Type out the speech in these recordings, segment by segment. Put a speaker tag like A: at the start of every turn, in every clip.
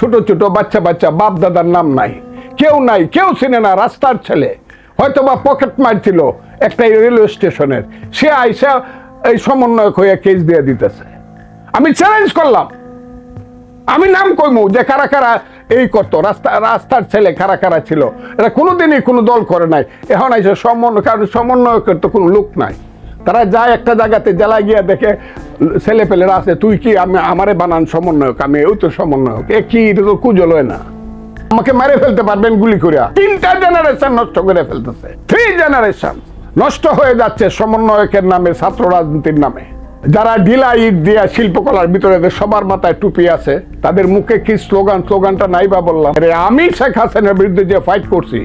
A: ছোট ছোট বাচ্চা বাচ্চা, বাপ দাদার নাম নাই, কেউ চিনে না, রাস্তার ছেলে, হয়তো বা পকেট মারছিল একটা রেলওয়ে স্টেশনের, সে আইসা এই সমন্বয়ক হয়ে কেস দিয়ে দিতেছে। আমি চ্যালেঞ্জ করলাম, আমি নাম কইমু যে কারা কারা এই করতো, রাস্তার ছেলে কারা কারা ছিল, এরা কোনোদিনই কোনো দল করে নাই। এখন আইসে কারণ সমন্বয়কের তো কোনো লোক নাই, তারা যায় একটা জায়গাতে জেলায় গিয়া দেখে ছেলে পেলেরা আছে, তুই কি আমারে বানান সমন্বয়ক, আমি ওই তো সমন্বয়ক, এ কি, এটা তো কুজল হয় না, আমাকে মেরে ফেলতে পারবেন গুলি করিয়া। 3টা জেনারেশন নষ্ট করে ফেলতেছে, 3 জেনারেশন নষ্ট হয়ে যাচ্ছে সমন্বয়কের নামে, ছাত্র রাজনীতির নামে। যারা ঢিলা ইট দিয়া শিল্পকলার ভিতরে সবার মাথায় টুপি আছে, তাদের মুখে কি স্লোগানটা নাই বা বললাম, আমি শেখ হাসিনার বিরুদ্ধে যে ফাইট করছি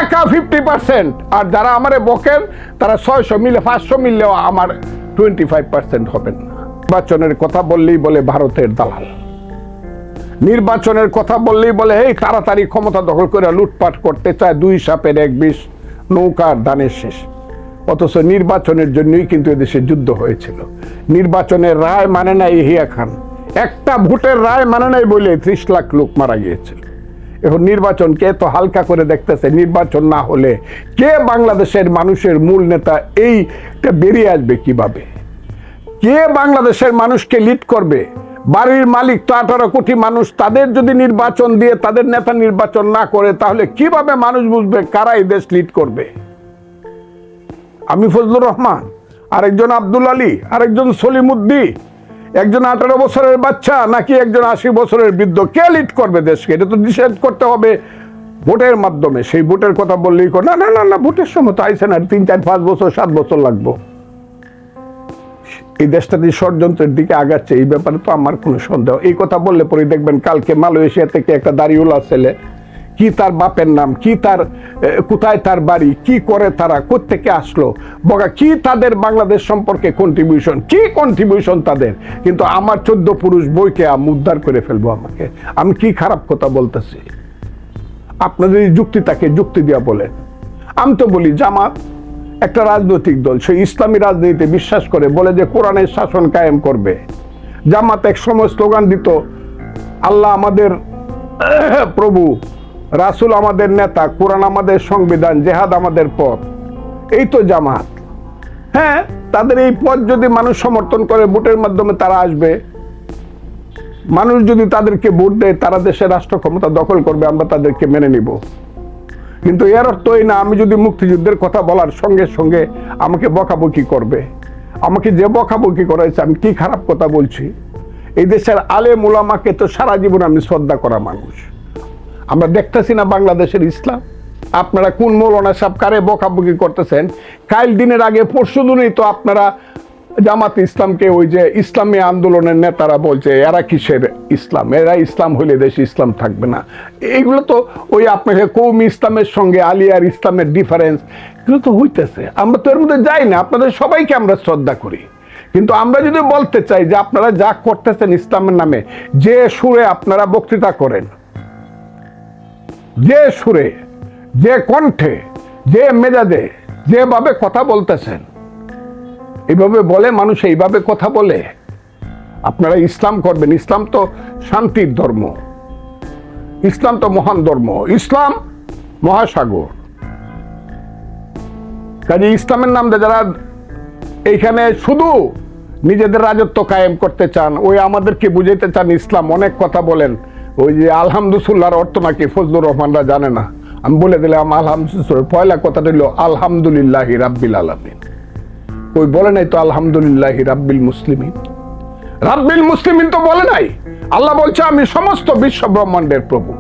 A: একা 50%, আর যারা আমারে বকেন তারা 600 মিলে 500 মিললেও আমার 25% হবেন না। নির্বাচনের কথা বললেই বলে ভারতের দালাল, নির্বাচনের কথা বললেই বলে এই তাড়াতাড়ি ক্ষমতা দখল করে লুটপাট করতে চায়, 2 সাপের 1 বিষ, নৌকার দানের শেষ। অথচ নির্বাচনের জন্যই কিন্তু এদেশে যুদ্ধ হয়েছিল। নির্বাচনের রায় মানে নাই ইহিয়া খান, একটা ভোটের রায় মানে নাই বলে 30 লাখ লোক মারা গিয়েছিল। এখন নির্বাচনকে এত হালকা করে দেখতেছে, নির্বাচন না হলে কে বাংলাদেশের মানুষের মূল নেতা এইটা বেরিয়ে আসবে কিভাবে, কে বাংলাদেশের মানুষকে লিড করবে? বাড়ির মালিক তো 18 কোটি মানুষ, তাদের যদি নির্বাচন দিয়ে তাদের নেতা নির্বাচন না করে, তাহলে কিভাবে মানুষ বুঝবে কারা এই দেশ লিড করবে? আমি ফজলুর রহমান, আরেকজন আব্দুল আলী, আরেকজন সলিমুদ্দি, একজন 18 বছরের বাচ্চা নাকি একজন 80 বছরের বৃদ্ধ, কে লিড করবে দেশকে? এটা তো ডিসাইড করতে হবে ভোটের মাধ্যমে। সেই ভোটের কথা বললেই না না না না, ভোটের সময় তো আইসে না, 3, 4, 5 বছর 7 বছর লাগবো। এই দেশটা দিয়ে ষড়যন্ত্রের দিকে আগাচ্ছে, এই ব্যাপারে তো আমার কোনো সন্দেহ। এই কথা বললে পরে দেখবেন কালকে মালয়েশিয়া থেকে একটা দাড়িওয়ালা ছেলে, কি তার বাপের নাম, কি তার কোথায় তার বাড়ি, কি করে তারা, কোত্থেকে আসলো, বগা কি তাদের বাংলাদেশ সম্পর্কে কন্ট্রিবিউশন তাদের, কিন্তু আমার 14 পুরুষ বইকে উদ্ধার করে ফেলবো আমাকে। আমি কি খারাপ কথা বলতেছি? আপনাদের এই যুক্তি তাকে যুক্তি দিয়া বলেন। আমি তো বলি জামাত একটা রাজনৈতিক দল, সেই ইসলামী রাজনীতিতে বিশ্বাস করে, বলে যে কোরআনের শাসন কায়েম করবে। জামাত এক সময় স্লোগান দিত, আল্লাহ আমাদের প্রভু, রাসূল আমাদের নেতা, কোরআন আমাদের সংবিধান, জেহাদ আমাদের পথ। এই তো জামাত। হ্যাঁ, তাদের এই পথ যদি মানুষ সমর্থন করে, ভোটের মাধ্যমে তারা আসবে, মানুষ যদি তাদেরকে ভোট দেয়, তারা দেশের রাষ্ট্র ক্ষমতা দখল করবে, আমরা তাদেরকে মেনে নিব। কিন্তু এর অর্থ এই না আমি যদি মুক্তিযুদ্ধের কথা বলার সঙ্গে সঙ্গে আমাকে বকাবকি করবে। আমাকে যে বকাবকি করেছে, আমি কি খারাপ কথা বলছি? এই দেশের আলেম উলামাকে তো সারা জীবন আমি শ্রদ্ধা করা মানুষ। আমরা দেখতেছি না বাংলাদেশের ইসলাম? আপনারা কোন মৌলানা সাহেব কারে বকাবকি করতেছেন? কাল দিনের আগে পরশু দিনই তো আপনারা জামাত ইসলামকে, ওই যে ইসলামী আন্দোলনের নেতারা বলছে এরা কিসের ইসলাম, এরা ইসলাম হইলে দেশে ইসলাম থাকবে না। এইগুলো তো ওই আপনাকে কৌমি ইসলামের সঙ্গে আলিয়ার ইসলামের ডিফারেন্স, এগুলো তো হইতেছে। আমরা তো এর মধ্যে যাই না, আপনাদের সবাইকে আমরা শ্রদ্ধা করি, কিন্তু আমরা যদি বলতে চাই যে আপনারা যা করতেছেন ইসলামের নামে, যে সুরে আপনারা বক্তৃতা করেন, যে সুরে, যে কণ্ঠে, যে মেজাজে, যেভাবে কথা বলতেছেন, এইভাবে বলে মানুষ, এইভাবে কথা বলে আপনারা ইসলাম করবেন। ইসলাম তো শান্তির ধর্ম, ইসলাম তো মহান ধর্ম, ইসলাম মহাসাগর। কাজে ইসলামের নাম যারা এইখানে শুধু নিজেদের রাজত্ব কায়েম করতে চান, ওই আমাদেরকে বুঝাইতে চান ইসলাম, অনেক কথা বলেন। ওই যে আলহামদুলিল্লাহর অর্থ নাকি ফজলুর রহমানরা জানে না, আমি বলে দিলাম আলহামদুলিল্লাহ। পয়লা কথাটা হলো আলহামদুলিল্লাহি রাব্বিল আলামিন। ওই বলে নাই তো আলহামদুলিল্লাহি রাব্বিল মুসলিমিন। রাব্বিল মুসলিমিন তো বলে নাই। আল্লাহ বলছে আমি সমস্ত বিশ্ব ব্রহ্মাণ্ডের প্রভু।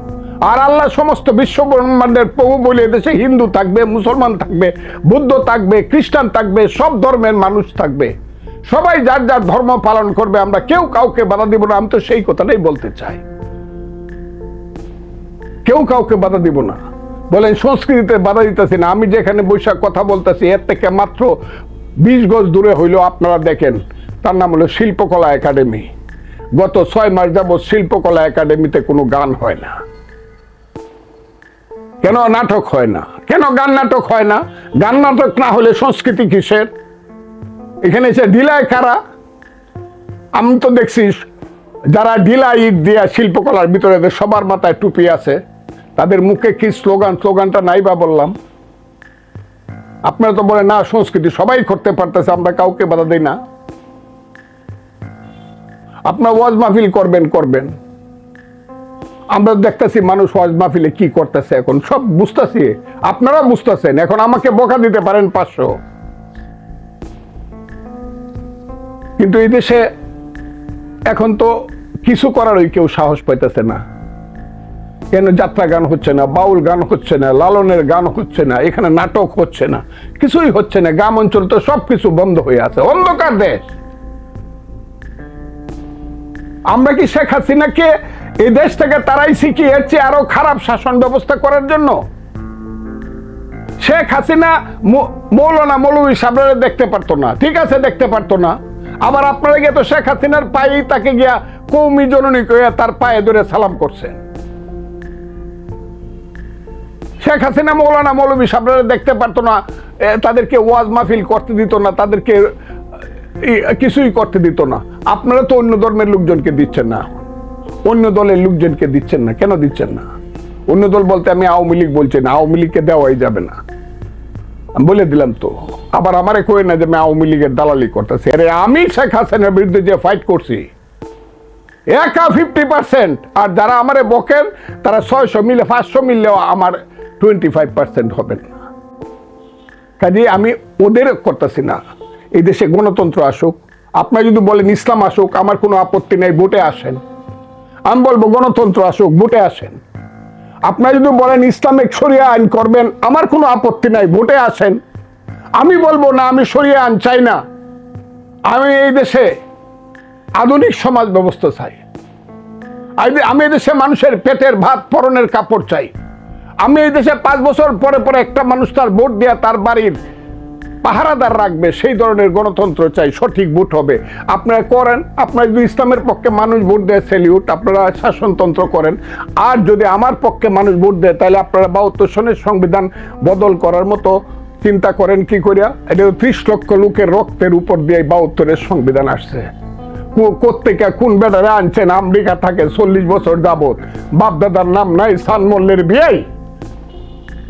A: আর আল্লাহ সমস্ত বিশ্ব ব্রহ্মাণ্ডের প্রভু বলে এদেশে হিন্দু থাকবে, মুসলমান থাকবে, বৌদ্ধ থাকবে, খ্রিস্টান থাকবে, সব ধর্মের মানুষ থাকবে, সবাই যার যার ধর্ম পালন করবে, আমরা কেউ কাউকে বাধা দিব না। আমি তো সেই কথাটাই বলতে চাই, কেউ কাউকে বাধা দিব না। বলেন সংস্কৃতিতে বাধা দিতেছি না। আমি যেখানে বৈশাখ কথা বলতেছি, এর থেকে মাত্র 20 গজ দূরে হইলো আপনারা দেখেন, তার নাম হলো শিল্পকলা একাডেমি। গত 6 মাস যাবৎ শিল্পকলা একাডেমিতে কোনো গান হয় না। কেন নাটক হয় না? কেন গান নাটক হয় না? গান নাটক না হলে সংস্কৃতি কিসের? এখানে এসে ঢিলায় কারা? আমি তো দেখছি যারা ঢিলা ইট দিয়া শিল্পকলার ভিতরে সবার মাথায় টুপি আছে, তাদের মুখে কি স্লোগানটা নাই বা বললাম? আপনারা তো বলে না সংস্কৃতি সবাই করতে পারতেছে, আমরা কাউকে বাধা দেই না। আপনার ওয়াজ মাহফিল করবেন। আমরা দেখতেছি মানুষ ওয়াজ মাহফিলে কি করতেছে, এখন সব বুঝতেছি, আপনারা বুঝতেছেন। এখন আমাকে বকা দিতে পারেন 500, কিন্তু এই দেশে এখন তো কিছু করারই কেউ সাহস পাইতেছে না। কেন যাত্রা গান হচ্ছে না, বাউল গান হচ্ছে না, লালনের গান হচ্ছে না, এখানে নাটক হচ্ছে না, কিছুই হচ্ছে না। গ্রাম অঞ্চল তো সবকিছু বন্ধ হয়ে আছে, অন্ধকার দেশ। আমরা কি শেখ হাসিনাকে এই দেশ থেকে তারাই শিখিয়ে এর চেয়ে আরো খারাপ শাসন ব্যবস্থা করার জন্য? শেখ হাসিনা মৌলানা মৌলভী সাহেবরা দেখতে পারতো না, ঠিক আছে, দেখতে পারতো না। আবার আপনারা গিয়ে তো শেখ হাসিনার পায়েই তাকে গিয়া কৌমি জননী কইয়া তার পায়ে ধরে সালাম করছেন। শেখ হাসিনা মৌলানা মৌলভী সাহেবরা দেখতে পারতো না, তাদেরকে ওয়াজ মাহফিল করতে দিত না, তাদেরকে কিছুই করতে দিত না। আপনারা তো অন্য ধর্মের লোকজনকে দিচ্ছেন না, অন্য দলের লোকজনকে দিচ্ছেন না। কেন দিচ্ছেন না? অন্য দল বলতে আমি আওয়ামী লীগ বলছি না, আওয়ামী লীগকে দেওয়াই যাবে না, আমি বলে দিলাম তো। আবার আমারে কই না যে আমি আওয়ামী লীগের দালালি করতেছি। আরে আমি শেখ হাসিনার বিরুদ্ধে যে ফাইট করছি একা 50%, আর যারা আমারে বকেন তারা 600 মিলে 500 মিললেও আমার 25% হবেন না। কাজে আমি ওদের করতেছি না। এই দেশে গণতন্ত্র আসুক, আপনারা যদি বলেন ইসলাম আসুক, আমার কোনো আপত্তি নেই, ভোটে আসেন। আমি বলবো গণতন্ত্র আসুক, ভোটে আসেন। আপনারা যদি বলেন ইসলামিক শরিয়া আইন করবেন, আমার কোনো আপত্তি নাই, ভোটে আসেন। আমি বলবো না, আমি শরিয়া আইন চাই না, আমি এই দেশে আধুনিক সমাজ ব্যবস্থা চাই। আমি এই দেশে মানুষের পেটের ভাত পরনের কাপড় চাই। আমি এই দেশে 5 বছর পরে পরে একটা মানুষ তার ভোট দেয়া তার বাড়ির পাহারাদার রাখবে, সেই ধরনের গণতন্ত্র চাই, সঠিক ভোট হবে। আপনারা করেন, আপনারা যদি ইসলামের পক্ষে মানুষ ভোট দেয় সেলিউট, আপনারা শাসনতন্ত্র করেন। আর যদি আমার পক্ষে মানুষ ভোট দেয়, তাহলে আপনারা 72 সনের সংবিধান বদল করার মতো চিন্তা করেন। কি করিয়া? এটা 30 লক্ষ লোকের রক্তের উপর দিয়ে 72-এর সংবিধান আসছে। কোত্থেকে কোন বেটারে আনছেন? আমেরিকা থাকে 40 বছর যাবত, বাপদাদার নাম নাই, সানমল্লের বিয়ে।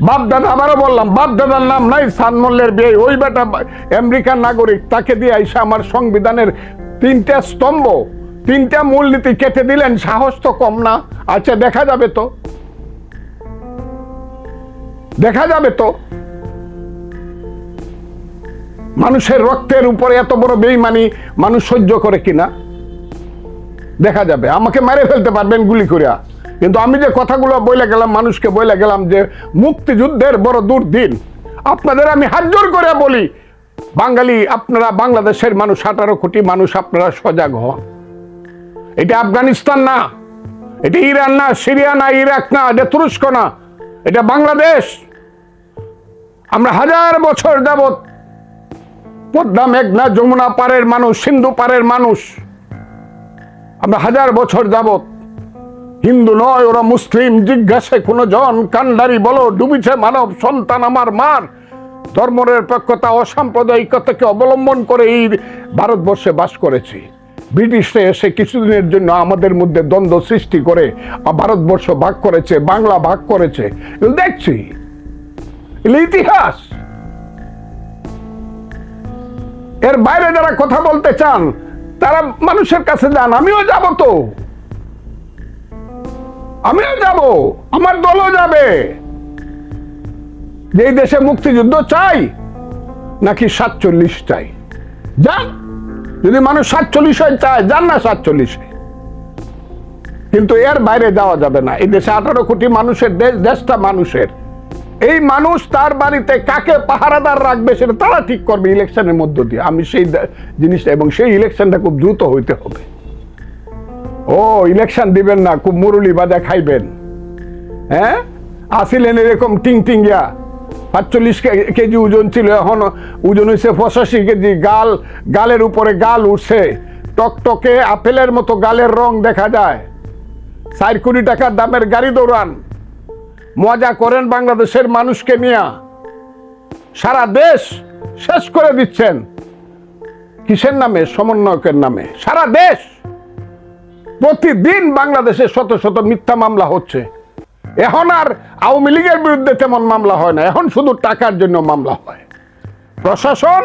A: বাপদাদা, আবারও বললাম, বাপদাদার নাম নাই, সানমল্লের বিয়ে। ওই বেটা আমেরিকান নাগরিক, তাকে দিয়ে আইসা আমার সংবিধানের 3টা স্তম্ভ, 3টা মূলনীতি কেটে দিলেন। সাহস তো কম না? আচ্ছা, দেখা যাবে তো, দেখা যাবে তো মানুষের রক্তের উপরে এত বড় বেঈমানি মানুষ সহ্য করে কিনা, দেখা যাবে। আমাকে মেরে ফেলতে পারবেন গুলি করিয়া, কিন্তু আমি যে কথাগুলো বলে গেলাম, মানুষকে বলে গেলাম যে মুক্তিযুদ্ধের বড় দুর্দিন। আপনাদের আমি হাত জোর করে বলি, বাঙালি আপনারা, বাংলাদেশের মানুষ, 18 কোটি মানুষ, আপনারা সজাগ হন। এটা আফগানিস্তান না, এটা ইরান না, সিরিয়া না, ইরাক না, এটা তুরস্ক না, এটা বাংলাদেশ। আমরা 1000 বছর যাবত পদ্মা, মেঘনা, যমুনা পারের মানুষ, সিন্ধু পারের মানুষ। আমরা 1000 বছর যাবত হিন্দু নয়, ওরা মুসলিম, জিজ্ঞাসে কোন জন, কান্ডারি বলো, ডুবিছে মানব সন্তান আমার মার। ধর্মনিরপেক্ষতা, অসাম্প্রদায়িকতাকে অবলম্বন করে এই ভারতবর্ষে বাস করেছি। ব্রিটিশরা এসে কিছুদিনের জন্য আমাদের মধ্যে দ্বন্দ্ব সৃষ্টি করে ভারতবর্ষ ভাগ করেছে, বাংলা ভাগ করেছে, দেখছি ইতিহাস। এর বাইরে যারা কথা বলতে চান তারা মানুষের কাছে যান, আমিও যাব তো, আমিও যাব, আমার দলও যাবে। যে এই দেশে মুক্তিযুদ্ধ চাই নাকি 47 চাই, যান। যদি মানুষ 47 চায়, যান না 47। কিন্তু এর বাইরে যাওয়া যাবে না। এই দেশে 18 কোটি মানুষের দেশ, দেশটা মানুষের। এই মানুষ তার বাড়িতে কাকে পাহারাদার রাখবে সেটা তারা ঠিক করবে ইলেকশনের মধ্য দিয়ে। আমি সেই জিনিসটা, এবং সেই ইলেকশনটা খুব দ্রুত হইতে হবে। ও ইলেকশন দিবেন না, খুব মুরুলি বাজা খাইবেন, হ্যাঁ? আসিলেন এরকম টিংটিঙ্গিয়া, 45 কেজি ওজন ছিল, এখন ওজন হয়েছে 85 কেজি। গালের উপরে গাল উঠছে, টকটকে আপেলের মতো গালের রং দেখা যায়। 4 কোটি টাকার দামের গাড়ি দৌড়ান, মজা করেন বাংলাদেশের মানুষকে নিয়ে, সারা দেশ শেষ করে দিচ্ছেন। কিসের নামে? সমন্বয়কের নামে। সারা দেশ প্রতিদিন বাংলাদেশে শত শত মিথ্যা মামলা হচ্ছে। এখন আর আওয়ামী লীগের বিরুদ্ধে তেমন মামলা হয় না, এখন শুধু টাকার জন্য মামলা হয়। প্রশাসন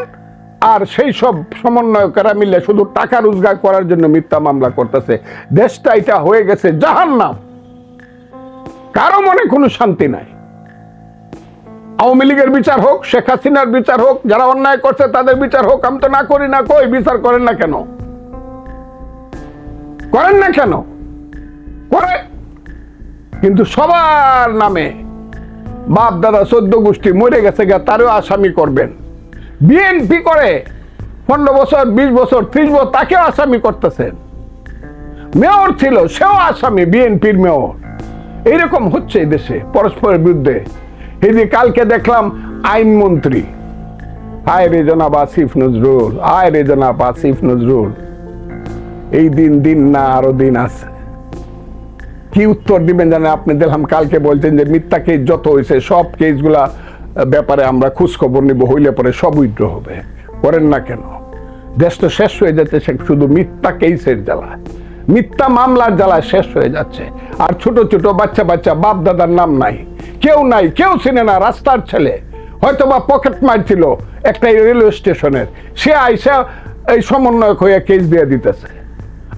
A: আর সেই সব সমন্বয়করা মিলে শুধু টাকা রোজগার করার জন্য মিথ্যা মামলা করতেছে। দেশটা এটা হয়ে গেছে জাহান্নাম, কারো মনে কোনো শান্তি নাই। আওয়ামী লীগের বিচার হোক, শেখ হাসিনার বিচার হোক, যারা অন্যায় করছে তাদের বিচার হোক। আমি তো না করি না, কই বিচার করেন না কেন? করেন না কেন? করে, কিন্তু সবার নামে বাপ দাদা 14 গোষ্ঠী মরে গেছে গা, তারও আসামি করবেন। বিএনপি করে 15 বছর 20 বছর 30 বছর, তাকেও আসামি করতেছেন। মেয়র ছিল, সেও আসামি, বিএনপির মেয়র। এইরকম হচ্ছে এই দেশে পরস্পরের বিরুদ্ধে। এই যে কালকে দেখলাম আইনমন্ত্রী, আয় রে জনাব আসিফ নজরুল, আয় রে জনাব আসিফ নজরুল, এই দিন দিন না আরো দিন আছে। কি উত্তর দিবেন জানেন আপনি? দেখলাম কালকে বলছেন যে মিথ্যা কেস যত হয়েছে সব কেসগুলা ব্যাপারে আমরা খোঁজ খবর নিব, হইলে পরে সব উইথড্র হবে। করেন না কেন? দেশ তো শেষ হয়ে যাচ্ছে শুধু মিথ্যা কেসের জ্বালায়, মিথ্যা মামলার জ্বালায় শেষ হয়ে যাচ্ছে। আর ছোট ছোট বাচ্চা বাচ্চা, বাপ দাদার নাম নাই, কেউ নাই, কেউ চিনে না। রাস্তার ছেলে হয়তো বা পকেট মারছিল একটা রেলওয়ে স্টেশনের, সে আইসা এই সমন্বয়ক হয়ে কেস দিয়ে দিতেছে।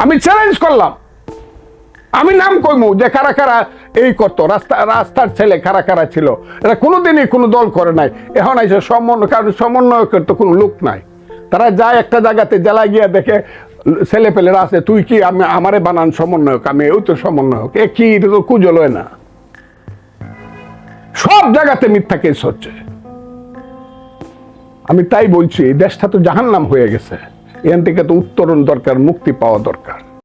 A: আমি চ্যালেঞ্জ করলাম, আমি নাম কইমু যে কারা কারা এই করতো, রাস্তার ছেলে কারা কারা ছিল। এরা কোনোদিনই কোনো দল করে নাই। এখন আইসে কারণ সমন্বয়কের তো কোনো লোক নাই। তারা যায় একটা জায়গাতে, জেলায় গিয়ে দেখে ছেলে পেলেরা আছে, তুই কি আমারে বানান সমন্বয়ক, আমি ওই তো সমন্বয়ক। এ কি, এটা তো কুজল হয় না। সব জায়গাতে মিথ্যা কেস হচ্ছে। আমি তাই বলছি, এই দেশটা তো জাহান্নাম হয়ে গেছে। এখান থেকে তো উত্তরণ দরকার, মুক্তি পাওয়া দরকার।